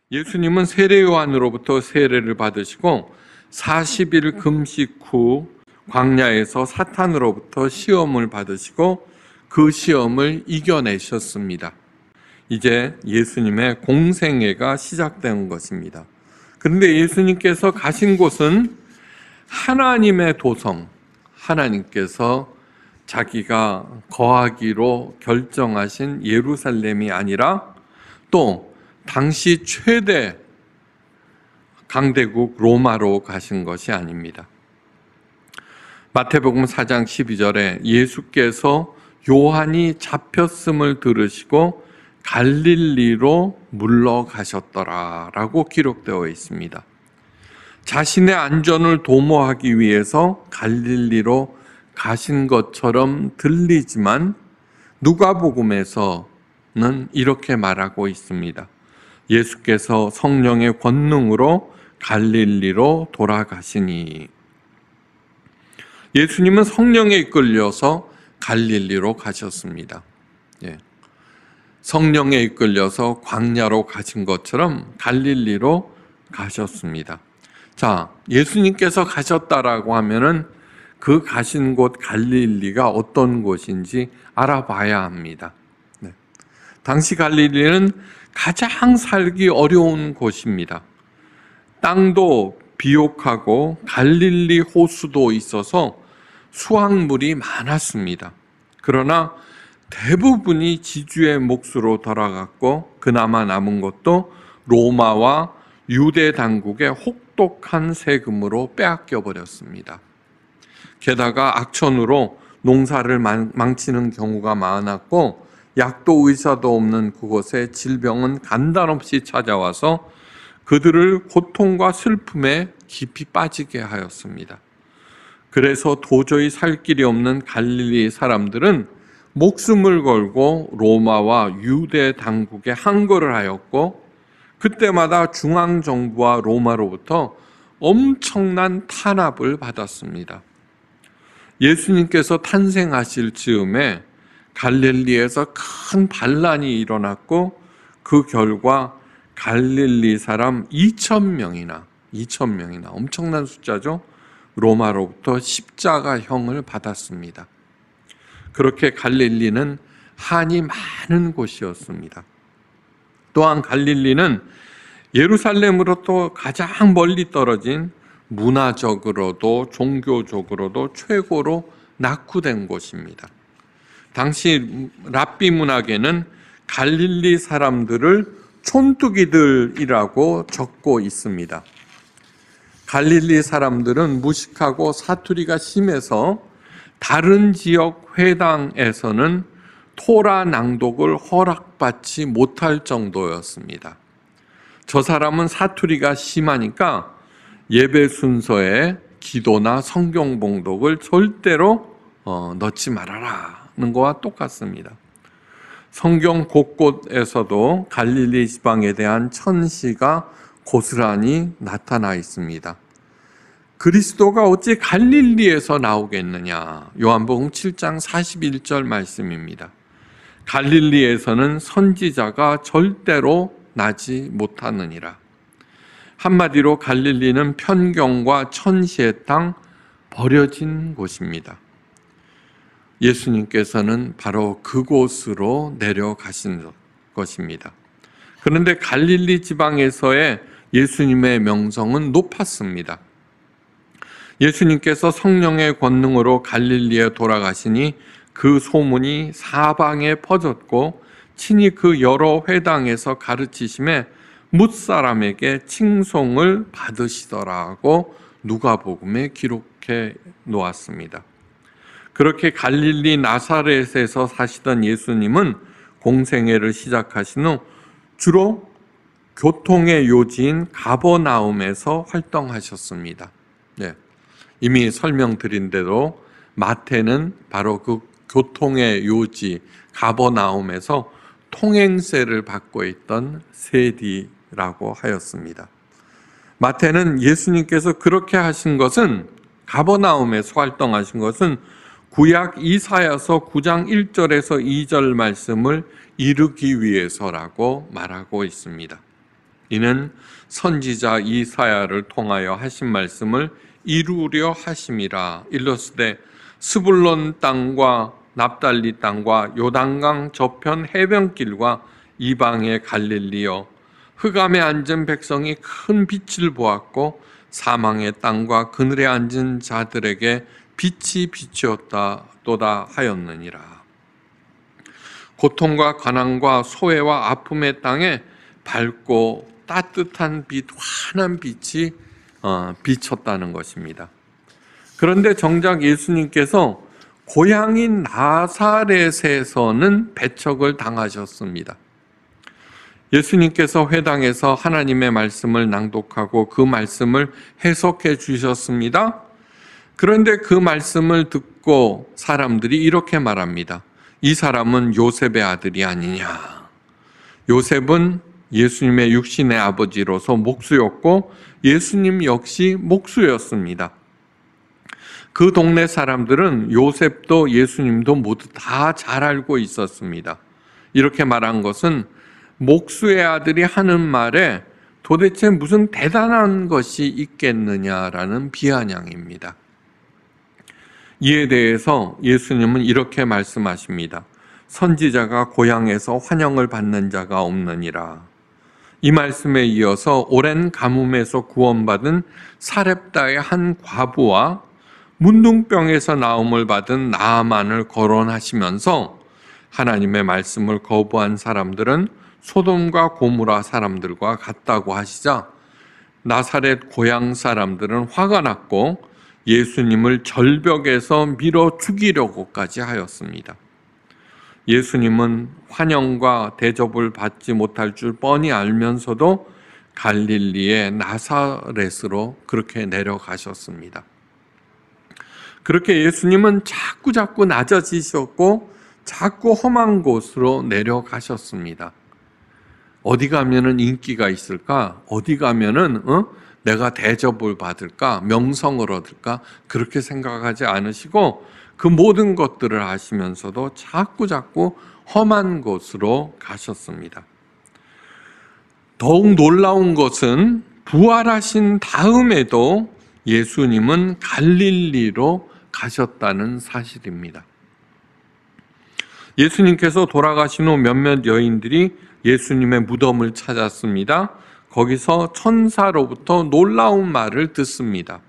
예수님은 세례 요한으로부터 세례를 받으시고 40일 금식 후 광야에서 사탄으로부터 시험을 받으시고 그 시험을 이겨내셨습니다. 이제 예수님의 공생애가 시작된 것입니다. 그런데 예수님께서 가신 곳은 하나님의 도성, 하나님께서 자기가 거하기로 결정하신 예루살렘이 아니라 또 당시 최대 강대국 로마로 가신 것이 아닙니다. 마태복음 4장 12절에 예수께서 요한이 잡혔음을 들으시고 갈릴리로 물러가셨더라 라고 기록되어 있습니다. 자신의 안전을 도모하기 위해서 갈릴리로 가신 것처럼 들리지만 누가복음에서는 이렇게 말하고 있습니다. 예수께서 성령의 권능으로 갈릴리로 돌아가시니. 예수님은 성령에 이끌려서 갈릴리로 가셨습니다. 성령에 이끌려서 광야로 가신 것처럼 갈릴리로 가셨습니다. 자, 예수님께서 가셨다라고 하면은 그 가신 곳 갈릴리가 어떤 곳인지 알아봐야 합니다. 당시 갈릴리는 가장 살기 어려운 곳입니다. 땅도 비옥하고 갈릴리 호수도 있어서 수확물이 많았습니다. 그러나 대부분이 지주의 몫으로 돌아갔고 그나마 남은 것도 로마와 유대 당국의 혹독한 세금으로 빼앗겨 버렸습니다. 게다가 악천후로 농사를 망치는 경우가 많았고 약도 의사도 없는 그곳에 질병은 간단없이 찾아와서 그들을 고통과 슬픔에 깊이 빠지게 하였습니다. 그래서 도저히 살 길이 없는 갈릴리 사람들은 목숨을 걸고 로마와 유대 당국에 항거를 하였고 그때마다 중앙정부와 로마로부터 엄청난 탄압을 받았습니다. 예수님께서 탄생하실 즈음에 갈릴리에서 큰 반란이 일어났고 그 결과 갈릴리 사람 2,000명이나 엄청난 숫자죠. 로마로부터 십자가형을 받았습니다. 그렇게 갈릴리는 한이 많은 곳이었습니다. 또한 갈릴리는 예루살렘으로부터 가장 멀리 떨어진 문화적으로도 종교적으로도 최고로 낙후된 곳입니다. 당시 랍비 문학에는 갈릴리 사람들을 촌뜨기들이라고 적고 있습니다. 갈릴리 사람들은 무식하고 사투리가 심해서 다른 지역 회당에서는 토라 낭독을 허락받지 못할 정도였습니다. 저 사람은 사투리가 심하니까 예배 순서에 기도나 성경 봉독을 절대로 넣지 말아라는 거와 똑같습니다. 성경 곳곳에서도 갈릴리 지방에 대한 천시가 고스란히 나타나 있습니다. 그리스도가 어찌 갈릴리에서 나오겠느냐? 요한복음 7장 41절 말씀입니다. 갈릴리에서는 선지자가 절대로 나지 못하느니라. 한마디로 갈릴리는 편견과 천시의 땅, 버려진 곳입니다. 예수님께서는 바로 그곳으로 내려가신 것입니다. 그런데 갈릴리 지방에서의 예수님의 명성은 높았습니다. 예수님께서 성령의 권능으로 갈릴리에 돌아가시니 그 소문이 사방에 퍼졌고 친히 그 여러 회당에서 가르치심에 뭇사람에게 칭송을 받으시더라고 누가복음에 기록해 놓았습니다. 그렇게 갈릴리 나사렛에서 사시던 예수님은 공생애를 시작하신 후 주로 교통의 요지인 가버나움에서 활동하셨습니다. 이미 설명드린 대로 마태는 바로 그 교통의 요지 가버나움에서 통행세를 받고 있던 세리라고 하였습니다. 마태는 예수님께서 그렇게 하신 것은 가버나움에서 활동하신 것은 구약 이사야서 9장 1절에서 2절 말씀을 이루기 위해서라고 말하고 있습니다. 이는 선지자 이사야를 통하여 하신 말씀을 이루려 하심이라. 일러스되 스불론 땅과 납달리 땅과 요단강 저편 해변길과 이방의 갈릴리여, 흑암에 앉은 백성이 큰 빛을 보았고 사망의 땅과 그늘에 앉은 자들에게 빛이 비추었도다 하였느니라. 고통과 가난과 소외와 아픔의 땅에 밝고 따뜻한 빛, 환한 빛이 비쳤다는 것입니다. 그런데 정작 예수님께서 고향인 나사렛에서는 배척을 당하셨습니다. 예수님께서 회당에서 하나님의 말씀을 낭독하고 그 말씀을 해석해 주셨습니다. 그런데 그 말씀을 듣고 사람들이 이렇게 말합니다. 이 사람은 요셉의 아들이 아니냐. 요셉은 예수님의 육신의 아버지로서 목수였고 예수님 역시 목수였습니다. 그 동네 사람들은 요셉도 예수님도 모두 다 잘 알고 있었습니다. 이렇게 말한 것은 목수의 아들이 하는 말에 도대체 무슨 대단한 것이 있겠느냐라는 비아냥입니다. 이에 대해서 예수님은 이렇게 말씀하십니다. 선지자가 고향에서 환영을 받는 자가 없느니라. 이 말씀에 이어서 오랜 가뭄에서 구원받은 사렙다의 한 과부와 문둥병에서 나음을 받은 나아만을 거론하시면서 하나님의 말씀을 거부한 사람들은 소돔과 고모라 사람들과 같다고 하시자 나사렛 고향 사람들은 화가 났고 예수님을 절벽에서 밀어 죽이려고까지 하였습니다. 예수님은 환영과 대접을 받지 못할 줄 뻔히 알면서도 갈릴리의 나사렛으로 그렇게 내려가셨습니다. 그렇게 예수님은 자꾸 낮아지셨고 자꾸 험한 곳으로 내려가셨습니다. 어디 가면은 인기가 있을까? 어디 가면은 내가 대접을 받을까? 명성을 얻을까? 그렇게 생각하지 않으시고 그 모든 것들을 아시면서도 자꾸 험한 곳으로 가셨습니다. 더욱 놀라운 것은 부활하신 다음에도 예수님은 갈릴리로 가셨다는 사실입니다. 예수님께서 돌아가신 후 몇몇 여인들이 예수님의 무덤을 찾았습니다. 거기서 천사로부터 놀라운 말을 듣습니다.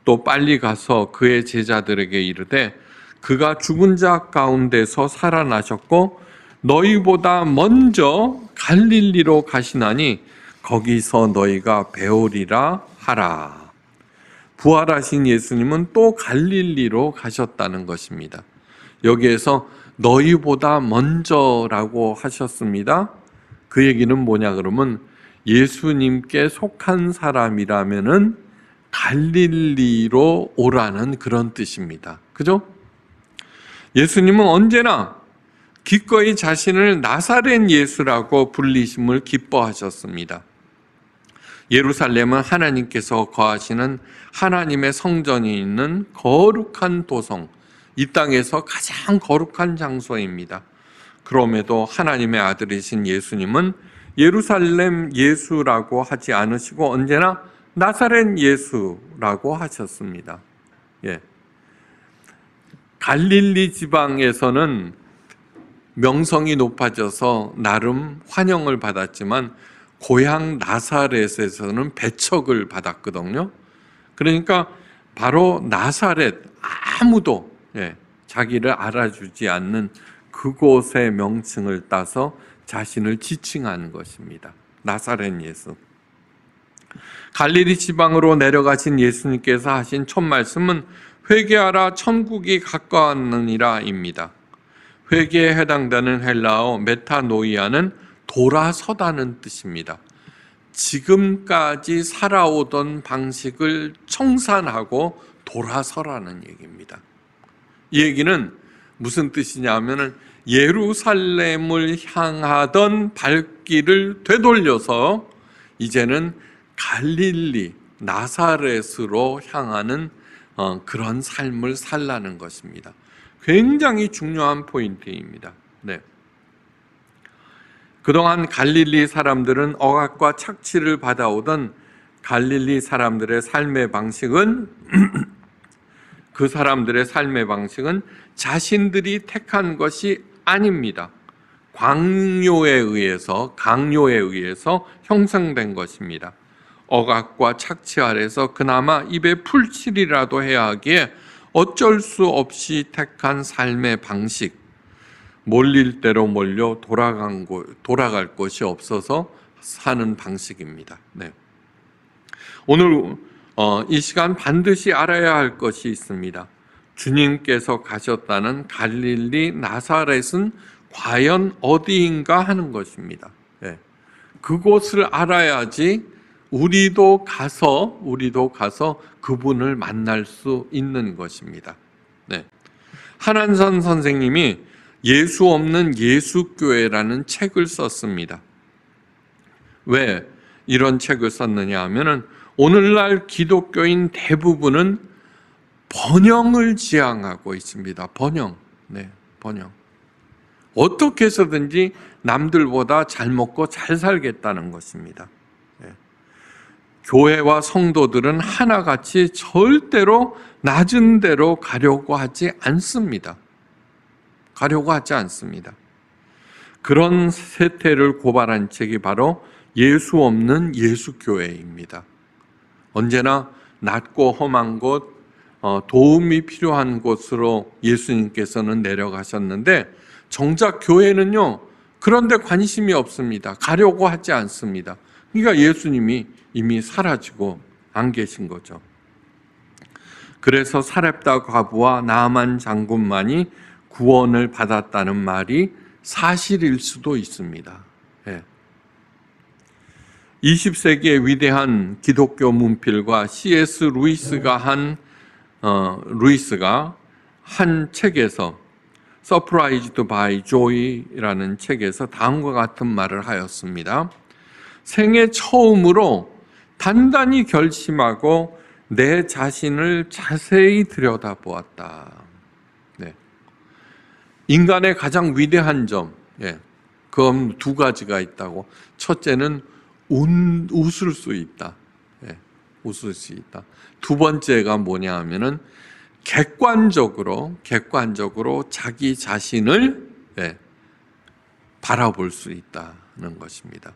또 빨리 가서 그의 제자들에게 이르되 그가 죽은 자 가운데서 살아나셨고 너희보다 먼저 갈릴리로 가시나니 거기서 너희가 배우리라 하라. 부활하신 예수님은 또 갈릴리로 가셨다는 것입니다. 여기에서 너희보다 먼저라고 하셨습니다. 그 얘기는 뭐냐 그러면 예수님께 속한 사람이라면은 갈릴리로 오라는 그런 뜻입니다. 그죠? 예수님은 언제나 기꺼이 자신을 나사렛 예수라고 불리심을 기뻐하셨습니다. 예루살렘은 하나님께서 거하시는 하나님의 성전이 있는 거룩한 도성, 이 땅에서 가장 거룩한 장소입니다. 그럼에도 하나님의 아들이신 예수님은 예루살렘 예수라고 하지 않으시고 언제나 나사렛 예수라고 하셨습니다. 예. 갈릴리 지방에서는 명성이 높아져서 나름 환영을 받았지만 고향 나사렛에서는 배척을 받았거든요. 그러니까 바로 나사렛, 아무도 자기를 알아주지 않는 그곳의 명칭을 따서 자신을 지칭하는 것입니다. 나사렛 예수. 갈릴리 지방으로 내려가신 예수님께서 하신 첫 말씀은 회개하라 천국이 가까웠느니라입니다. 회개에 해당되는 헬라어 메타노이아는 돌아서다는 뜻입니다. 지금까지 살아오던 방식을 청산하고 돌아서라는 얘기입니다. 이 얘기는 무슨 뜻이냐면은 예루살렘을 향하던 발길을 되돌려서 이제는 갈릴리, 나사렛으로 향하는 그런 삶을 살라는 것입니다. 굉장히 중요한 포인트입니다. 네. 그동안 갈릴리 사람들은 억압과 착취를 받아오던 갈릴리 사람들의 삶의 방식은 그 사람들의 삶의 방식은 자신들이 택한 것이 아닙니다. 강요에 의해서 형성된 것입니다. 억압과 착취 아래서 그나마 입에 풀칠이라도 해야 하기에 어쩔 수 없이 택한 삶의 방식, 몰릴 대로 몰려 돌아갈 곳이 없어서 사는 방식입니다. 네. 오늘 이 시간 반드시 알아야 할 것이 있습니다. 주님께서 가셨다는 갈릴리 나사렛은 과연 어디인가 하는 것입니다. 네. 그곳을 알아야지 우리도 가서 그분을 만날 수 있는 것입니다. 네. 한한선 선생님이 예수 없는 예수교회라는 책을 썼습니다. 왜 이런 책을 썼느냐 하면은 오늘날 기독교인 대부분은 번영을 지향하고 있습니다. 번영. 네, 번영. 어떻게 해서든지 남들보다 잘 먹고 잘 살겠다는 것입니다. 네. 교회와 성도들은 하나같이 절대로 낮은 데로 가려고 하지 않습니다. 그런 세태를 고발한 책이 바로 예수 없는 예수교회입니다. 언제나 낮고 험한 곳, 도움이 필요한 곳으로 예수님께서는 내려가셨는데 정작 교회는요, 그런데 관심이 없습니다. 가려고 하지 않습니다. 그러니까 예수님이 이미 사라지고 안 계신 거죠. 그래서 사렙다 과부와 나아만 장군만이 구원을 받았다는 말이 사실일 수도 있습니다. 예. 20세기의 위대한 기독교 문필가 C.S. 루이스가 한 책에서 Surprised by Joy라는 책에서 다음과 같은 말을 하였습니다. 생애 처음으로 단단히 결심하고 내 자신을 자세히 들여다보았다. 네. 인간의 가장 위대한 점, 그건 두 가지가 있다고. 첫째는 웃을 수 있다. 웃을 수 있다. 두 번째가 뭐냐 하면은 객관적으로 자기 자신을 바라볼 수 있다는 것입니다.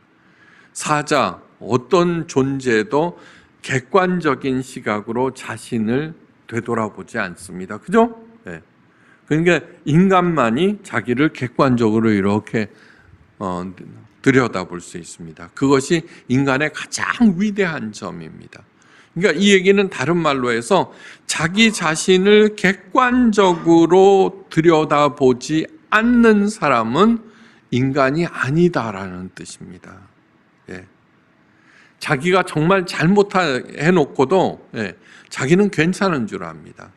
사자, 어떤 존재도 객관적인 시각으로 자신을 되돌아보지 않습니다. 그죠? 그러니까 인간만이 자기를 객관적으로 이렇게 들여다볼 수 있습니다. 그것이 인간의 가장 위대한 점입니다. 그러니까 이 얘기는 다른 말로 해서 자기 자신을 객관적으로 들여다보지 않는 사람은 인간이 아니다라는 뜻입니다. 자기가 정말 잘못해놓고도 자기는 괜찮은 줄 압니다.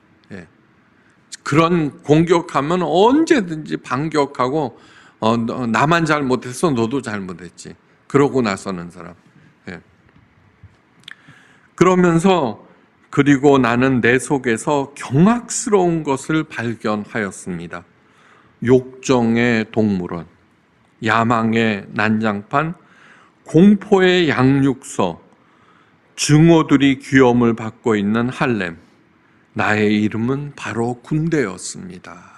그런 공격하면 언제든지 반격하고 나만 잘못했어, 너도 잘못했지. 그러고 나서는 사람. 그러면서 그리고 나는 내 속에서 경악스러운 것을 발견하였습니다. 욕정의 동물원, 야망의 난장판, 공포의 양육소, 증오들이 귀염을 받고 있는 할렘. 나의 이름은 바로 군대였습니다.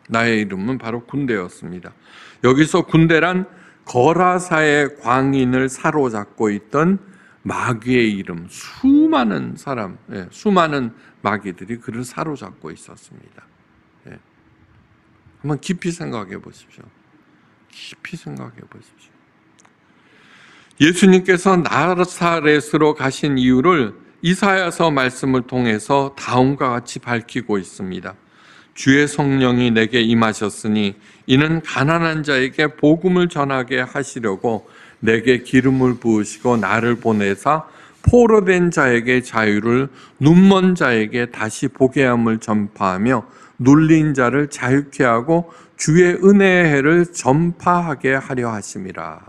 나의 이름은 바로 군대였습니다. 여기서 군대란 거라사의 광인을 사로잡고 있던 마귀의 이름, 수많은 사람, 수많은 마귀들이 그를 사로잡고 있었습니다. 한번 깊이 생각해 보십시오. 깊이 생각해 보십시오. 예수님께서 나사렛으로 가신 이유를 이사야서 말씀을 통해서 다음과 같이 밝히고 있습니다. 주의 성령이 내게 임하셨으니 이는 가난한 자에게 복음을 전하게 하시려고 내게 기름을 부으시고 나를 보내사 포로된 자에게 자유를, 눈먼 자에게 다시 보게 함을 전파하며 눌린 자를 자유케 하고 주의 은혜의 해를 전파하게 하려 하심이라.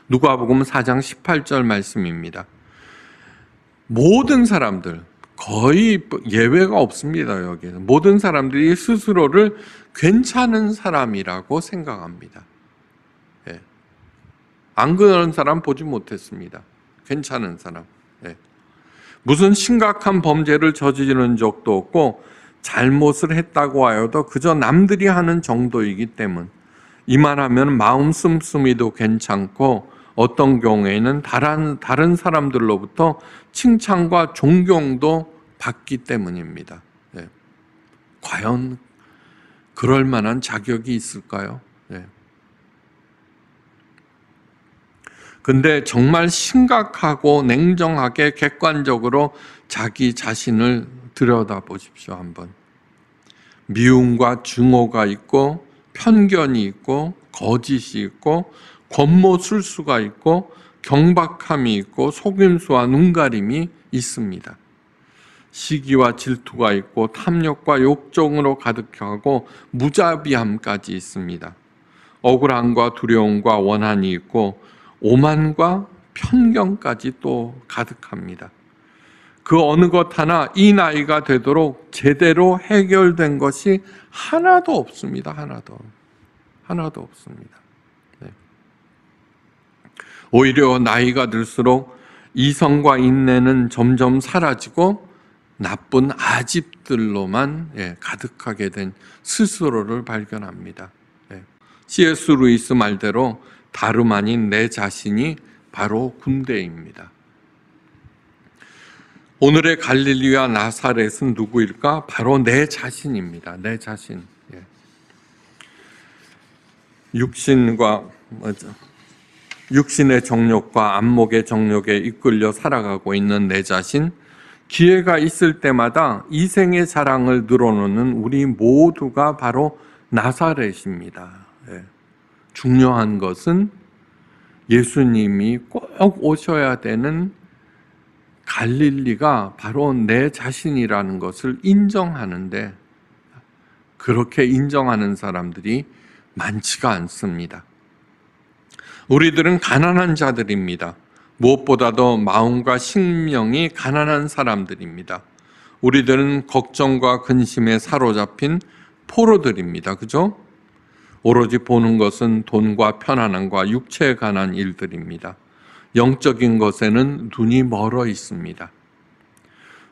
누가복음 4장 18절 말씀입니다. 모든 사람들, 거의 예외가 없습니다. 여기는 모든 사람들이 스스로를 괜찮은 사람이라고 생각합니다. 예. 안 그런 사람 보지 못했습니다. 괜찮은 사람. 예. 무슨 심각한 범죄를 저지르는 적도 없고 잘못을 했다고 하여도 그저 남들이 하는 정도이기 때문 이만하면 마음 씀씀이도 괜찮고 어떤 경우에는 다른 사람들로부터 칭찬과 존경도 받기 때문입니다. 예. 과연 그럴 만한 자격이 있을까요? 예. 근데 정말 심각하고 냉정하게 객관적으로 자기 자신을 들여다보십시오, 한번. 미움과 증오가 있고 편견이 있고 거짓이 있고 권모술수가 있고 경박함이 있고 속임수와 눈가림이 있습니다. 시기와 질투가 있고 탐욕과 욕정으로 가득하고 무자비함까지 있습니다. 억울함과 두려움과 원한이 있고 오만과 편견까지 또 가득합니다. 그 어느 것 하나 이 나이가 되도록 제대로 해결된 것이 하나도 없습니다. 하나도 없습니다. 네. 오히려 나이가 들수록 이성과 인내는 점점 사라지고 나쁜 아집들로만 가득하게 된 스스로를 발견합니다. C.S. 루이스 말대로 다름 아닌 내 자신이 바로 군대입니다. 오늘의 갈릴리와 나사렛은 누구일까? 바로 내 자신입니다. 내 자신. 육신의 정욕과 안목의 정욕에 이끌려 살아가고 있는 내 자신, 기회가 있을 때마다 이생의 자랑을 늘어놓는 우리 모두가 바로 나사렛입니다. 중요한 것은 예수님이 꼭 오셔야 되는 갈릴리가 바로 내 자신이라는 것을 인정하는데 그렇게 인정하는 사람들이 많지가 않습니다. 우리들은 가난한 자들입니다. 무엇보다도 마음과 심령이 가난한 사람들입니다. 우리들은 걱정과 근심에 사로잡힌 포로들입니다. 그죠? 오로지 보는 것은 돈과 편안함과 육체에 관한 일들입니다. 영적인 것에는 눈이 멀어 있습니다.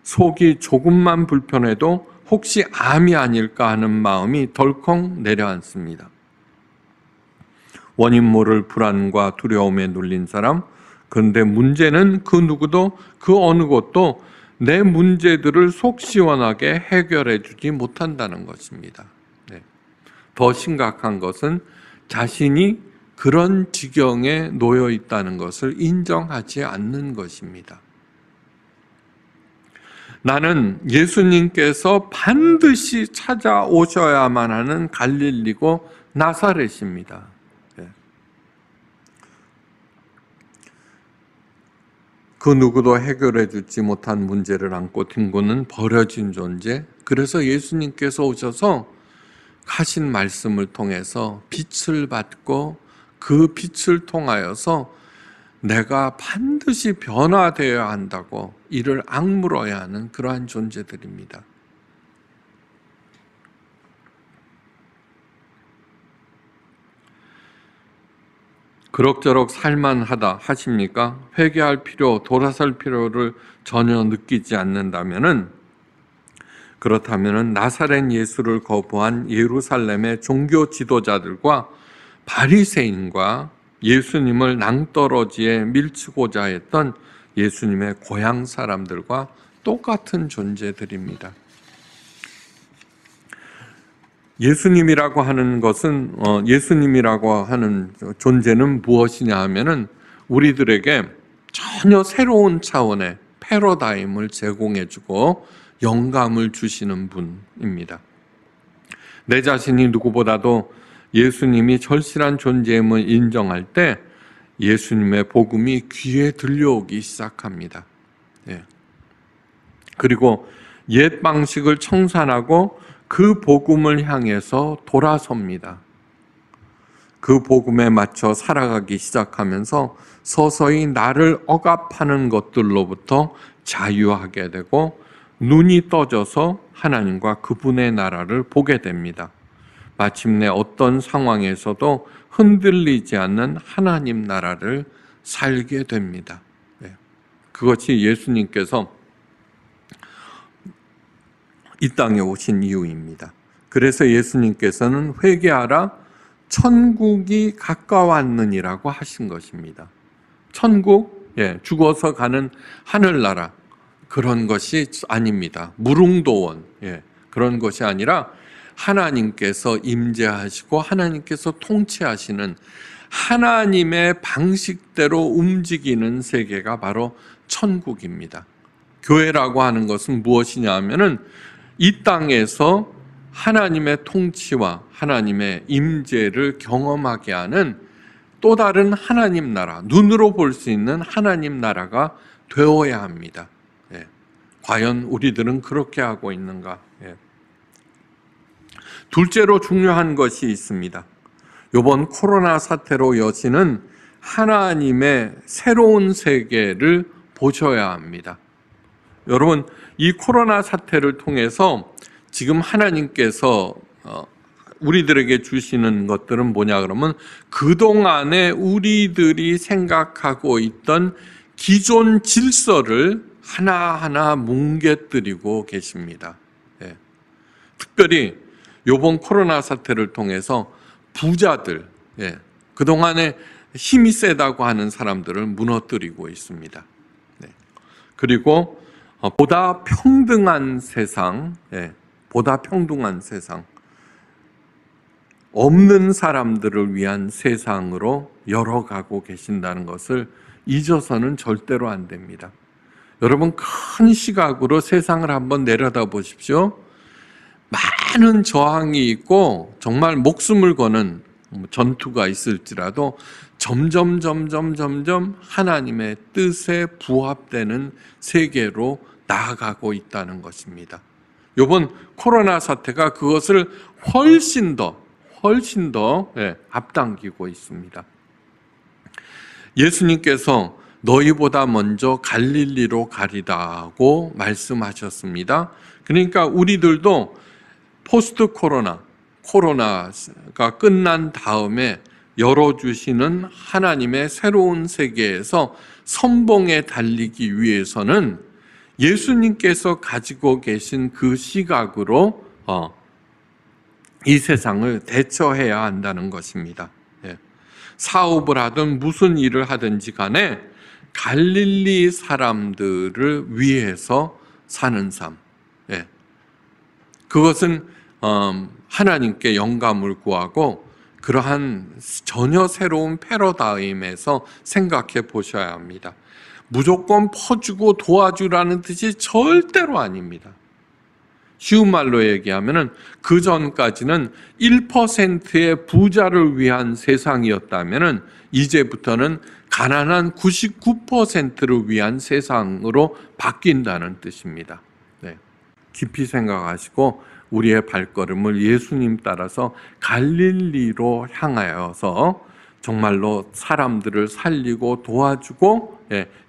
속이 조금만 불편해도 혹시 암이 아닐까 하는 마음이 덜컥 내려앉습니다. 원인 모를 불안과 두려움에 눌린 사람, 그런데 문제는 그 누구도 그 어느 것도 내 문제들을 속 시원하게 해결해 주지 못한다는 것입니다. 더 심각한 것은 자신이 그런 지경에 놓여 있다는 것을 인정하지 않는 것입니다. 나는 예수님께서 반드시 찾아오셔야만 하는 갈릴리고 나사렛입니다. 그 누구도 해결해 주지 못한 문제를 안고 뒹구는 버려진 존재. 그래서 예수님께서 오셔서 하신 말씀을 통해서 빛을 받고 그 빛을 통하여서 내가 반드시 변화되어야 한다고 이를 악물어야 하는 그러한 존재들입니다. 그럭저럭 살만하다 하십니까? 회개할 필요, 돌아설 필요를 전혀 느끼지 않는다면은 그렇다면은 나사렛 예수를 거부한 예루살렘의 종교 지도자들과 바리새인과 예수님을 낭떠러지에 밀치고자 했던 예수님의 고향 사람들과 똑같은 존재들입니다. 예수님이라고 하는 것은 예수님이라고 하는 존재는 무엇이냐 하면은 우리들에게 전혀 새로운 차원의 패러다임을 제공해주고 영감을 주시는 분입니다. 내 자신이 누구보다도 예수님이 절실한 존재임을 인정할 때 예수님의 복음이 귀에 들려오기 시작합니다. 그리고 옛 방식을 청산하고 그 복음을 향해서 돌아섭니다. 그 복음에 맞춰 살아가기 시작하면서 서서히 나를 억압하는 것들로부터 자유하게 되고 눈이 떠져서 하나님과 그분의 나라를 보게 됩니다. 마침내 어떤 상황에서도 흔들리지 않는 하나님 나라를 살게 됩니다. 그것이 예수님께서 이 땅에 오신 이유입니다. 그래서 예수님께서는 회개하라, 천국이 가까웠느니라고 하신 것입니다. 천국, 죽어서 가는 하늘나라, 그런 것이 아닙니다. 무릉도원, 그런 것이 아니라 하나님께서 임재하시고 하나님께서 통치하시는 하나님의 방식대로 움직이는 세계가 바로 천국입니다. 교회라고 하는 것은 무엇이냐 하면은 이 땅에서 하나님의 통치와 하나님의 임재를 경험하게 하는 또 다른 하나님 나라, 눈으로 볼 수 있는 하나님 나라가 되어야 합니다. 과연 우리들은 그렇게 하고 있는가? 둘째로 중요한 것이 있습니다. 이번 코로나 사태로 여시는 하나님의 새로운 세계를 보셔야 합니다. 여러분, 이 코로나 사태를 통해서 지금 하나님께서 우리들에게 주시는 것들은 뭐냐 그러면 그동안에 우리들이 생각하고 있던 기존 질서를 하나하나 뭉개뜨리고 계십니다. 특별히 이번 코로나 사태를 통해서 부자들, 그동안에 힘이 세다고 하는 사람들을 무너뜨리고 있습니다. 그리고 보다 평등한 세상, 보다 평등한 세상, 없는 사람들을 위한 세상으로 열어가고 계신다는 것을 잊어서는 절대로 안 됩니다. 여러분, 큰 시각으로 세상을 한번 내려다 보십시오. 많은 저항이 있고 정말 목숨을 거는 전투가 있을지라도 점점 하나님의 뜻에 부합되는 세계로 나아가고 있다는 것입니다. 이번 코로나 사태가 그것을 훨씬 더 앞당기고 있습니다. 예수님께서 너희보다 먼저 갈릴리로 가리다고 말씀하셨습니다. 그러니까 우리들도 포스트 코로나가 끝난 다음에 열어주시는 하나님의 새로운 세계에서 선봉에 달리기 위해서는 예수님께서 가지고 계신 그 시각으로 이 세상을 대처해야 한다는 것입니다. 사업을 하든 무슨 일을 하든지 간에 갈릴리 사람들을 위해서 사는 삶, 그것은 하나님께 영감을 구하고 그러한 전혀 새로운 패러다임에서 생각해 보셔야 합니다. 무조건 퍼주고 도와주라는 뜻이 절대로 아닙니다. 쉬운 말로 얘기하면은 그 전까지는 1%의 부자를 위한 세상이었다면은 이제부터는 가난한 99%를 위한 세상으로 바뀐다는 뜻입니다. 깊이 생각하시고 우리의 발걸음을 예수님 따라서 갈릴리로 향하여서 정말로 사람들을 살리고 도와주고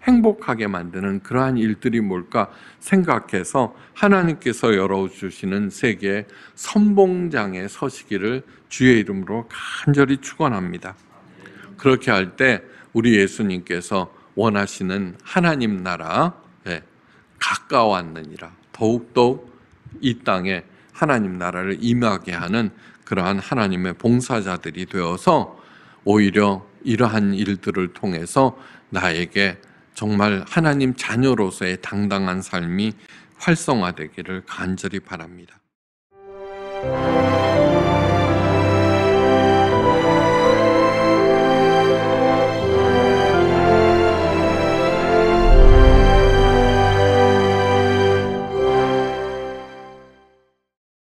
행복하게 만드는 그러한 일들이 뭘까 생각해서 하나님께서 열어주시는 세계의 선봉장에 서시기를 주의 이름으로 간절히 축원합니다. 그렇게 할 때 우리 예수님께서 원하시는 하나님 나라 가까웠느니라, 더욱더욱 이 땅에 하나님 나라를 임하게 하는 그러한 하나님의 봉사자들이 되어서 오히려 이러한 일들을 통해서 나에게 정말 하나님 자녀로서의 당당한 삶이 활성화되기를 간절히 바랍니다.